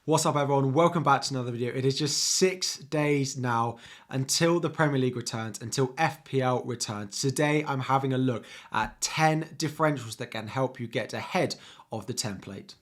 What's up everyone, welcome back to another video. It is just 6 days now until the Premier League returns, until FPL returns. Today I'm having a look at 10 differentials that can help you get ahead of the template.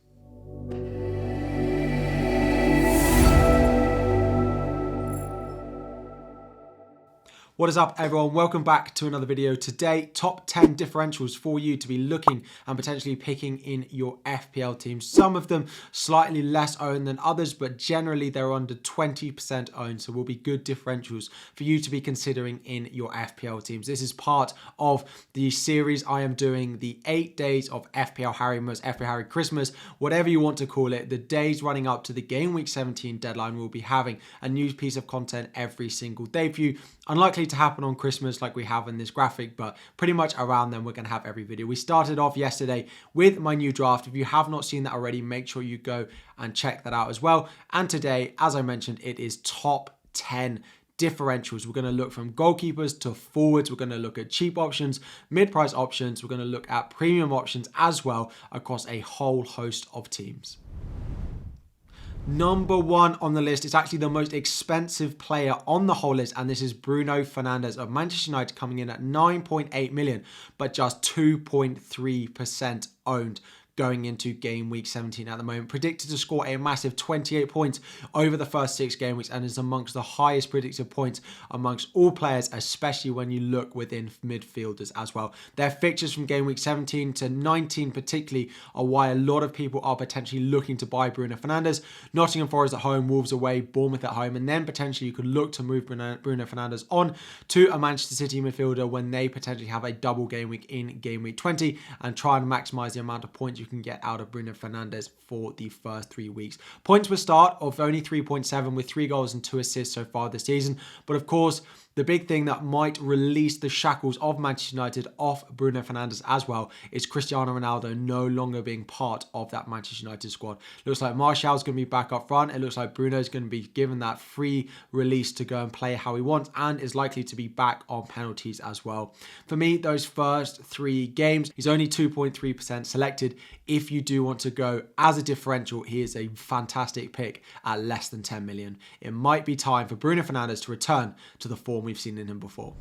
What is up everyone, welcome back to another video. Today, top 10 differentials for you to be looking and potentially picking in your FPL teams. Some of them slightly less owned than others, but generally they're under 20% owned, so will be good differentials for you to be considering in your FPL teams. This is part of the series I am doing, the 8 days of FPL Harry-Mas, FPL Harry Christmas, whatever you want to call it. The days running up to the Gameweek 17 deadline, we'll be having a new piece of content every single day for you. Unlikely to happen on Christmas like we have in this graphic, but pretty much around then we're going to have every video. We started off yesterday with my new draft. If you have not seen that already, make sure you go and check that out as well. And today, as I mentioned, it is top 10 differentials. We're going to look from goalkeepers to forwards. We're going to look at cheap options, mid-price options. We're going to look at premium options as well across a whole host of teams. Number one on the list is actually the most expensive player on the whole list, and this is Bruno Fernandes of Manchester United, coming in at 9.8 million, but just 2.3% owned going into game week 17 at the moment. Predicted to score a massive 28 points over the first 6 game weeks and is amongst the highest predicted points amongst all players, especially when you look within midfielders as well. Their fixtures from game week 17 to 19 particularly are why a lot of people are potentially looking to buy Bruno Fernandes. Nottingham Forest at home, Wolves away, Bournemouth at home, and then potentially you could look to move Bruno Fernandes on to a Manchester City midfielder when they potentially have a double game week in game week 20 and try and maximize the amount of points you can get out of Bruno Fernandes for the first 3 weeks. Points will start of only 3.7 with 3 goals and 2 assists so far this season. But of course, the big thing that might release the shackles of Manchester United off Bruno Fernandes as well is Cristiano Ronaldo no longer being part of that Manchester United squad. Looks like Martial's going to be back up front. It looks like Bruno's going to be given that free release to go and play how he wants and is likely to be back on penalties as well. For me, those first 3 games, he's only 2.3% selected. If you do want to go as a differential, he is a fantastic pick at less than 10 million. It might be time for Bruno Fernandes to return to the form we've seen in him before.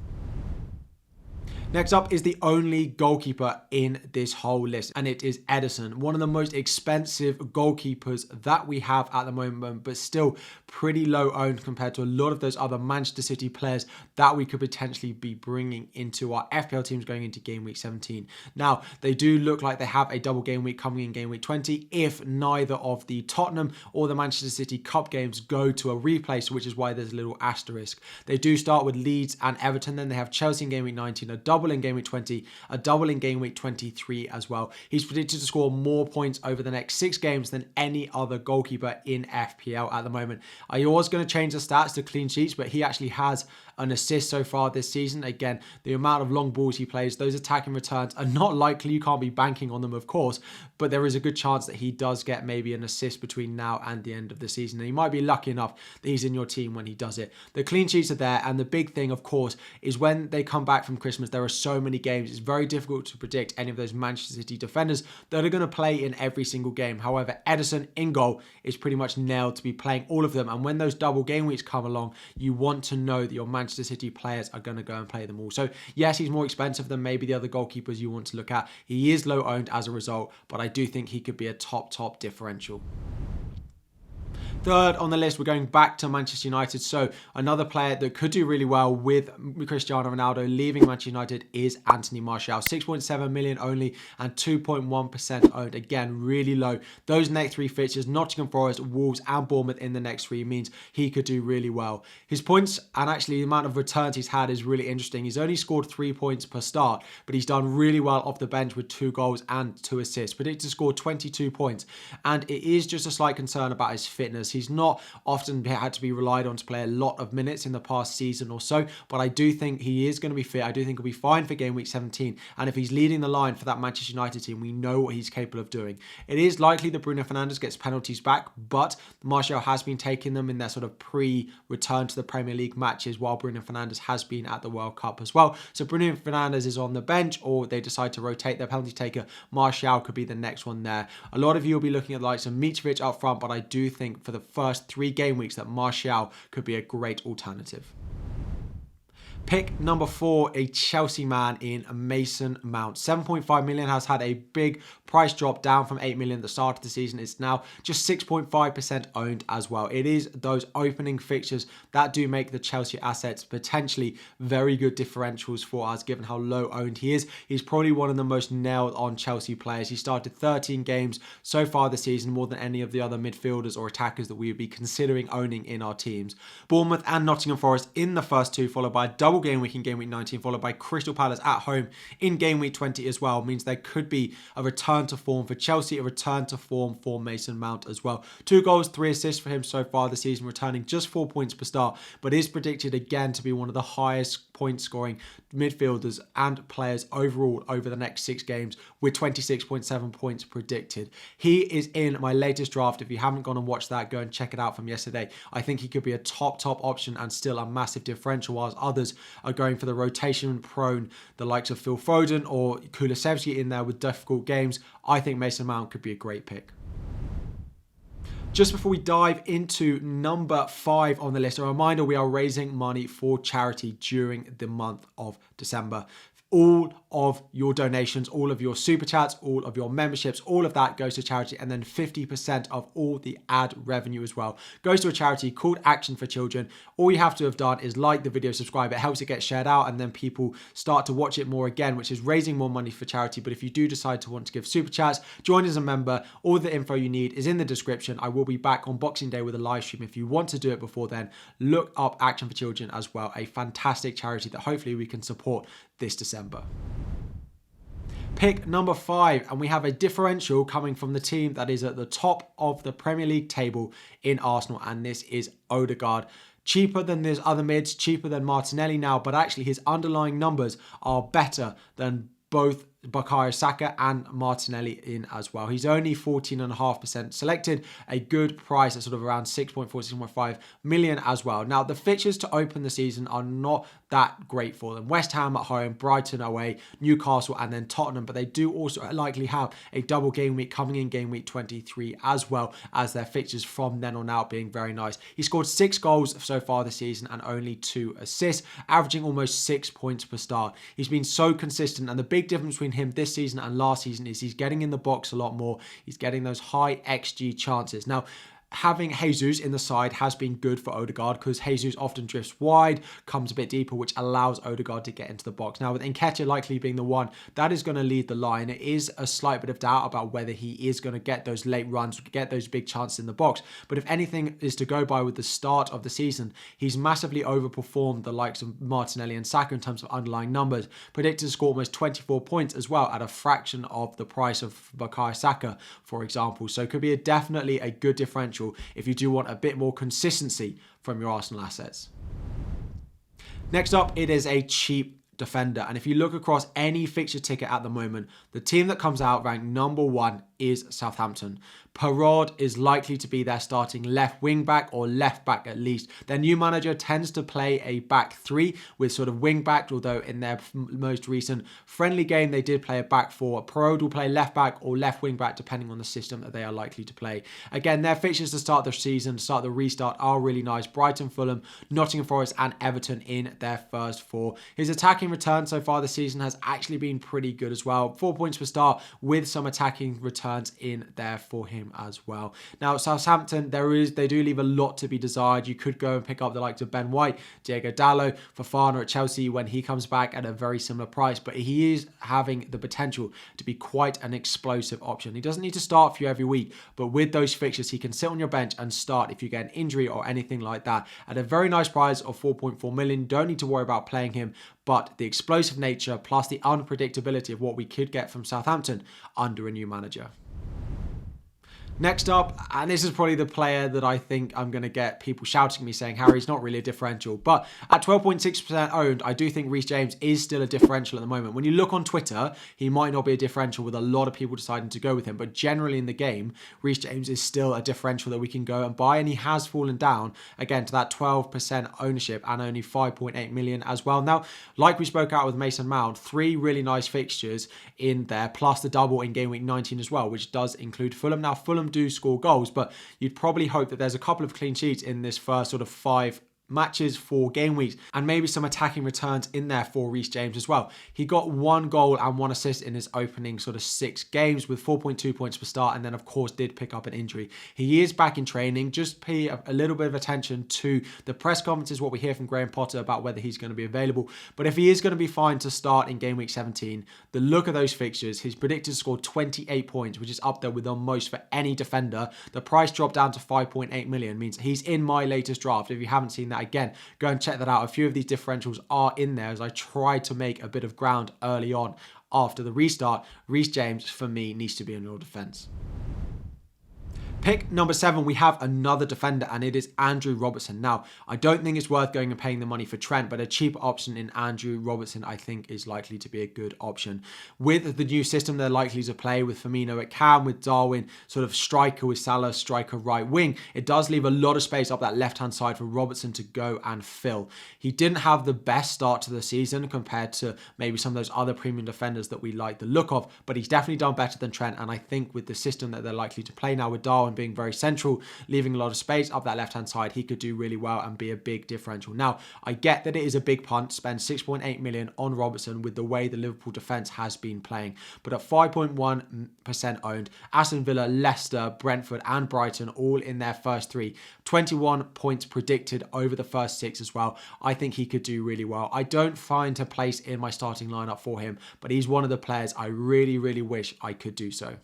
Next up is the only goalkeeper in this whole list, and it is Ederson, one of the most expensive goalkeepers that we have at the moment, but still pretty low owned compared to a lot of those other Manchester City players that we could potentially be bringing into our FPL teams going into game week 17. Now, they do look like they have a double game week coming in game week 20 if neither of the Tottenham or the Manchester City Cup games go to a replay, which is why there's a little asterisk. They do start with Leeds and Everton, then they have Chelsea in game week 19, a double in game week 20, a double in game week 23 as well. He's predicted to score more points over the next 6 games than any other goalkeeper in FPL at the moment. I was going to change the stats to clean sheets, but he actually has an assist so far this season. Again, the amount of long balls he plays, those attacking returns are not likely. You can't be banking on them, of course, but there is a good chance that he does get maybe an assist between now and the end of the season. And he might be lucky enough that he's in your team when he does it. The clean sheets are there, and the big thing, of course, is when they come back from Christmas, there are so many games. It's very difficult to predict any of those Manchester City defenders that are going to play in every single game. However, Ederson in goal is pretty much nailed to be playing all of them. And when those double game weeks come along, you want to know that your Manchester City players are going to go and play them all. So yes, he's more expensive than maybe the other goalkeepers you want to look at. He is low owned as a result, but I do think he could be a top differential. Third on the list, we're going back to Manchester United. So another player that could do really well with Cristiano Ronaldo leaving Manchester United is Anthony Martial. 6.7 million only and 2.1% owned. Again, really low. Those next 3 fixtures, Nottingham Forest, Wolves and Bournemouth in the next 3 means he could do really well. His points and actually the amount of returns he's had is really interesting. He's only scored 3 points per start, but he's done really well off the bench with 2 goals and 2 assists. Predicted to score 22 points. And it is just a slight concern about his fitness. He's not often had to be relied on to play a lot of minutes in the past season or so, but I do think he is going to be fit. I do think he'll be fine for game week 17, and if he's leading the line for that Manchester United team, we know what he's capable of doing. It is likely that Bruno Fernandes gets penalties back, but Martial has been taking them in their sort of pre-return to the Premier League matches, while Bruno Fernandes has been at the World Cup as well. So Bruno Fernandes is on the bench, or they decide to rotate their penalty taker. Martial could be the next one there. A lot of you will be looking at the likes of Mitrovic up front, but I do think for the first 3 game weeks that Martial could be a great alternative. Pick number 4, a Chelsea man in Mason Mount. 7.5 million has had a big price drop down from 8 million at the start of the season. It's now just 6.5% owned as well. It is those opening fixtures that do make the Chelsea assets potentially very good differentials for us, given how low owned he is. He's probably one of the most nailed on Chelsea players. He started 13 games so far this season, more than any of the other midfielders or attackers that we would be considering owning in our teams. Bournemouth and Nottingham Forest in the first 2, followed by a double game week in game week 19, followed by Crystal Palace at home in game week 20 as well, means there could be a return to form for Chelsea, a return to form for Mason Mount as well. 2 goals, 3 assists for him so far this season, returning just 4 points per start, but is predicted again to be one of the highest point scoring midfielders and players overall over the next 6 games, with 26.7 points predicted. He is in my latest draft. If you haven't gone and watched that, go and check it out from yesterday. I think he could be a top option and still a massive differential, whilst others are going for the rotation prone, the likes of Phil Foden or Kulusevski in there with difficult games. I think Mason Mount could be a great pick. Just before we dive into number 5 on the list, a reminder, we are raising money for charity during the month of December. All of your donations, all of your super chats, all of your memberships, all of that goes to charity, and then 50% of all the ad revenue as well goes to a charity called Action for Children. All you have to have done is like the video, subscribe. It helps it get shared out, and then people start to watch it more again, which is raising more money for charity. But if you do decide to want to give super chats, join as a member. All the info you need is in the description. I will be back on Boxing Day with a live stream. If you want to do it before then, look up Action for Children as well, a fantastic charity that hopefully we can support this December. Pick number 5, and we have a differential coming from the team that is at the top of the Premier League table in Arsenal, and this is Odegaard. Cheaper than these other mids, cheaper than Martinelli now, but actually his underlying numbers are better than both Bukayo Saka and Martinelli in as well. He's only 14.5% selected, a good price at sort of around 6.4, 6.5 million as well. Now, the fixtures to open the season are not that great for them. West Ham at home, Brighton away, Newcastle, and then Tottenham, but they do also likely have a double game week coming in game week 23 as well, as their fixtures from then on out being very nice. He scored 6 goals so far this season and only 2 assists, averaging almost 6 points per start. He's been so consistent, and the big difference between him this season and last season is he's getting in the box a lot more. He's getting those high XG chances. Now, having Jesus in the side has been good for Odegaard, because Jesus often drifts wide, comes a bit deeper, which allows Odegaard to get into the box. Now, with Nketiah likely being the one that is going to lead the line, it is a slight bit of doubt about whether he is going to get those late runs, get those big chances in the box. But if anything is to go by with the start of the season, he's massively overperformed the likes of Martinelli and Saka in terms of underlying numbers, predicted to score almost 24 points as well at a fraction of the price of Bukayo Saka, for example. So it could be definitely a good differential if you do want a bit more consistency from your Arsenal assets. Next up, it is a cheap defender, and if you look across any fixture ticket at the moment, the team that comes out ranked number 1 is Southampton. Perraud is likely to be their starting left wing back, or left back at least. Their new manager tends to play a back 3 with sort of wing back, although in their most recent friendly game they did play a back 4. Perraud will play left back or left wing back depending on the system that they are likely to play. Again, their fixtures to start the season, start the restart, are really nice. Brighton, Fulham, Nottingham Forest and Everton in their first 4. His attacking return so far this season has actually been pretty good as well. 4 points per start with some attacking returns in there for him as well. Now, Southampton, they do leave a lot to be desired. You could go and pick up the likes of Ben White, Diego Dalot, Fofana at Chelsea when he comes back at a very similar price, but he is having the potential to be quite an explosive option. He doesn't need to start for you every week, but with those fixtures, he can sit on your bench and start if you get an injury or anything like that at a very nice price of 4.4 million. Don't need to worry about playing him, but the explosive nature plus the unpredictability of what we could get from Southampton under a new manager. Next up, and this is probably the player that I think I'm going to get people shouting at me saying, Harry's not really a differential. But at 12.6% owned, I do think Reece James is still a differential at the moment. When you look on Twitter, he might not be a differential with a lot of people deciding to go with him. But generally in the game, Reece James is still a differential that we can go and buy. And he has fallen down, again, to that 12% ownership and only 5.8 million as well. Now, like we spoke out with Mason Mount, 3 really nice fixtures in there, plus the double in game week 19 as well, which does include Fulham. Now, Fulham do score goals, but you'd probably hope that there's a couple of clean sheets in this first sort of 5 matches for game weeks and maybe some attacking returns in there for Reece James as well. He got 1 goal and 1 assist in his opening sort of 6 games with 4.2 points per start, and then of course did pick up an injury. He is back in training. Just pay a little bit of attention to the press conferences, what we hear from Graham Potter about whether he's going to be available. But if he is going to be fine to start in game week 17, the look of those fixtures, he's predicted to score 28 points, which is up there with the most for any defender. The price dropped down to 5.8 million, means he's in my latest draft. If you haven't seen that, again, go and check that out. A few of these differentials are in there as I tried to make a bit of ground early on after the restart. Reece James, for me, needs to be in your defence. Pick number 7, we have another defender, and it is Andrew Robertson. Now, I don't think it's worth going and paying the money for Trent, but a cheap option in Andrew Robertson, I think, is likely to be a good option. With the new system, they're likely to play with Firmino at cam, with Darwin sort of striker, with Salah striker right wing. It does leave a lot of space up that left-hand side for Robertson to go and fill. He didn't have the best start to the season compared to maybe some of those other premium defenders that we like the look of, but he's definitely done better than Trent, and I think with the system that they're likely to play now, with Darwin being very central, leaving a lot of space up that left hand side, he could do really well and be a big differential. Now, I get that it is a big punt, spend 6.8 million on Robertson with the way the Liverpool defence has been playing, but at 5.1% owned, Aston Villa, Leicester, Brentford and Brighton all in their first 3, 21 points predicted over the first 6 as well. I think he could do really well. I don't find a place in my starting lineup for him, but he's one of the players I really wish I could do so.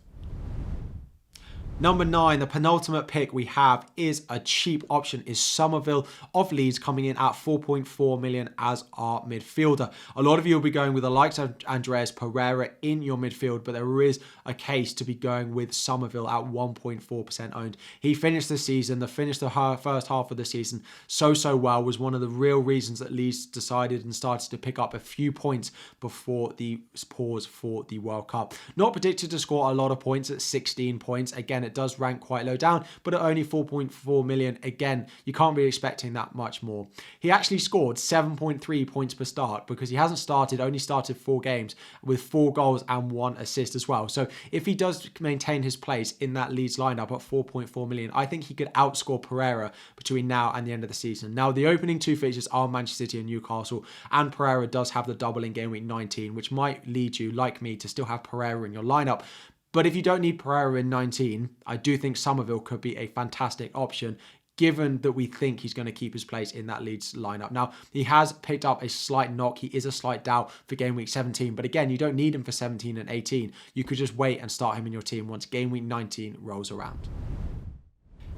Number 9, the penultimate pick we have is a cheap option, is Summerville of Leeds, coming in at 4.4 million as our midfielder. A lot of you will be going with the likes of Andreas Pereira in your midfield, but there is a case to be going with Summerville at 1.4% owned. He finished the season, finished the first half of the season so well, was one of the real reasons that Leeds decided and started to pick up a few points before the pause for the World Cup. Not predicted to score a lot of points at 16 points. Again, it does rank quite low down, but at only 4.4 million, again, you can't be expecting that much more. He actually scored 7.3 points per start because he hasn't started, only started 4 games with 4 goals and 1 assist as well. So if he does maintain his place in that Leeds lineup at 4.4 million, I think he could outscore Pereira between now and the end of the season. Now, the opening 2 fixtures are Manchester City and Newcastle, and Pereira does have the double in game week 19, which might lead you, like me, to still have Pereira in your lineup. But if you don't need Pereira in 19, I do think Summerville could be a fantastic option, given that we think he's going to keep his place in that Leeds lineup. Now, he has picked up a slight knock. He is a slight doubt for game week 17. But again, you don't need him for 17 and 18. You could just wait and start him in your team once game week 19 rolls around.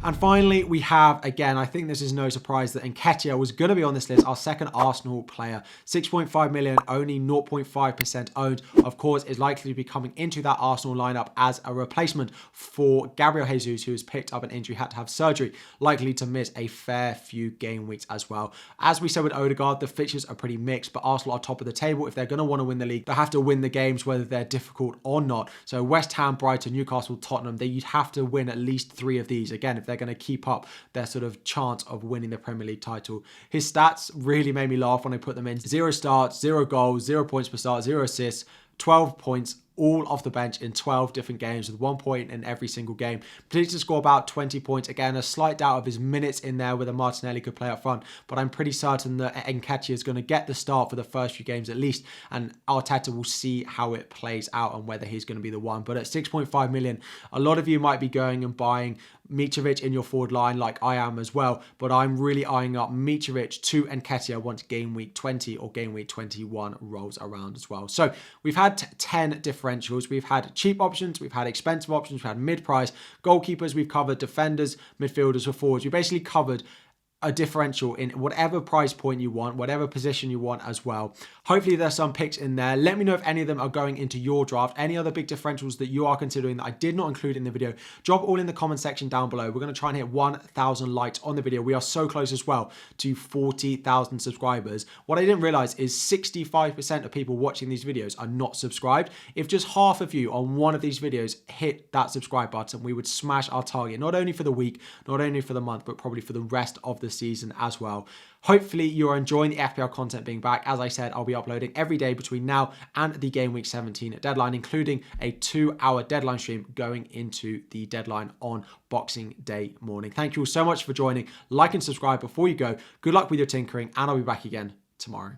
And finally, we have, again, I think this is no surprise that Nketiah was going to be on this list, our second Arsenal player. 6.5 million, only 0.5% owned. Of course, is likely to be coming into that Arsenal lineup as a replacement for Gabriel Jesus, who has picked up an injury, had to have surgery, likely to miss a fair few game weeks as well. As we said with Odegaard, the fixtures are pretty mixed, but Arsenal are top of the table. If they're going to want to win the league, they have to win the games, whether they're difficult or not. So West Ham, Brighton, Newcastle, Tottenham, you'd have to win at least 3 of these. Again, if they're going to keep up their sort of chance of winning the Premier League title. His stats really made me laugh when I put them in. 0 starts, 0 goals, 0 points per start, 0 assists, 12 points, all off the bench in 12 different games with 1 point in every single game. Predicted to score about 20 points. Again, a slight doubt of his minutes in there, whether Martinelli could play up front, but I'm pretty certain that Nketiah is going to get the start for the first few games at least, and Arteta will see how it plays out and whether he's going to be the one. But at 6.5 million, a lot of you might be going and buying Mitrovic in your forward line like I am as well, but I'm really eyeing up Mitrovic to Nketiah once game week 20 or game week 21 rolls around as well. So we've had 10 differentials. We've had cheap options, we've had expensive options, we've had mid-price, goalkeepers, we've covered defenders, midfielders or forwards. We basically covered a differential in whatever price point you want, whatever position you want as well. Hopefully there's some picks in there. Let me know if any of them are going into your draft, any other big differentials that you are considering that I did not include in the video. Drop all in the comment section down below. We're going to try and hit 1,000 likes on the video. We are so close as well to 40,000 subscribers. What I didn't realize is 65% of people watching these videos are not subscribed. If just half of you on one of these videos hit that subscribe button, we would smash our target, not only for the week, not only for the month, but probably for the rest of the season as well. Hopefully you're enjoying the FPL content being back. As I said, I'll be uploading every day between now and the Game Week 17 deadline, including a 2-hour deadline stream going into the deadline on Boxing Day morning. Thank you all so much for joining. Like and subscribe before you go. Good luck with your tinkering, and I'll be back again tomorrow.